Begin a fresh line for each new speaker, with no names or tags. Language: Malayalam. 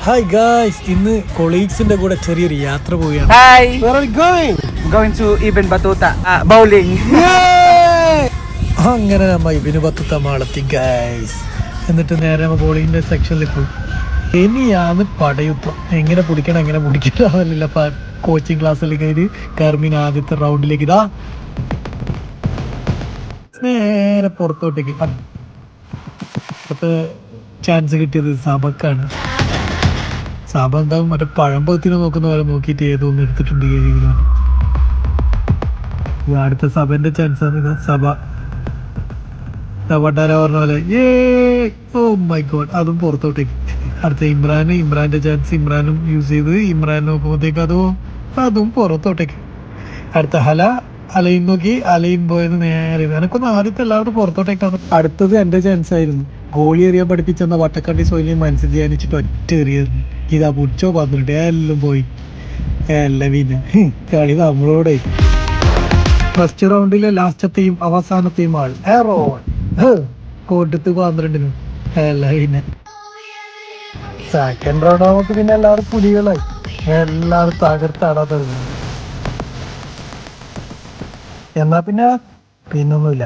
ഹായ് ഗായ്സ്, ഇന്ന് കൊളീഗ്സിന്റെ കൂടെ ചെറിയൊരു യാത്ര പോവുകയാണ്.
Hi,
Where are we going?
going to Ibn Battuta bowling.
അങ്ങനെ നമ്മ ഇബിന് ബത്തുത്ത മാളത്തി ഗായ്സ്. എന്നിട്ട് നേരെ നമ്മ ബോളിങ്ങിന്റെ സെക്ഷനിൽ പോയി. ഇനിയാണ് പടയുദ്ധം. എങ്ങനെ പിടിക്കണമെന്നില്ല. കോച്ചിങ് ക്ലാസ്സിൽ കയറി കർമിൻ ആദ്യത്തെ റൗണ്ടിലേക്ക് ഇതാ നേരെ പുറത്തോട്ടേക്ക്. ചാൻസ് കിട്ടിയത് സബക്കാണ്. സഭ എന്താവും മറ്റേ പഴമ്പത്തിനെ നോക്കുന്ന പോലെ നോക്കിയിട്ട് ഏതോ ഒന്ന് എടുത്തിട്ടുണ്ട്. അടുത്ത സഭന്റെ ചാൻസ് ആണ്. ഇത് സഭട്ടാര പറഞ്ഞ പോലെ ഓ മൈ ഗോഡ്, അതും പുറത്തോട്ടേക്ക്. അടുത്ത ഇമ്രാന്റെ ചാൻസ് ഇമ്രാനും യൂസ് ചെയ്ത് ഇമ്രാൻ നോക്കുമ്പോഴത്തേക്ക് അതും പുറത്തോട്ടേക്ക്. അടുത്ത അലയും നോക്കി അലയും പോയത് നേരെ. എനക്കൊന്ന് ആദ്യത്തെ എല്ലാവരും പുറത്തോട്ടേക്കാണ്. അടുത്തത് എൻ്റെ ചാൻസ് ആയിരുന്നു. ഗോളി എറിയാൻ പഠിപ്പിച്ചെന്ന വട്ടക്കണ്ടി സോയിലിയും മനസ്സിൽ ധ്യാനിച്ചിട്ട് ഒറ്റ എറിയത്. ഇതാ പുടിച്ചോ പന്ത്രണ്ട് എല്ലാം പോയി. എല്ലാം പിന്നെ കളി നമ്മളോടെ. ഫസ്റ്റ് റൗണ്ടിലെ ലാസ്റ്റത്തെയും അവസാനത്തെയും ആൾ കോട്ടത്ത് 12 എല്ലാം പിന്നെ. സെക്കൻഡ് റൗണ്ട് ആവുമ്പോൾ പിന്നെ എല്ലാവരും പുലികളായി. എല്ലാവരും തകർത്താടാ തുടങ്ങി. എന്നാ പിന്നൊന്നുമില്ല.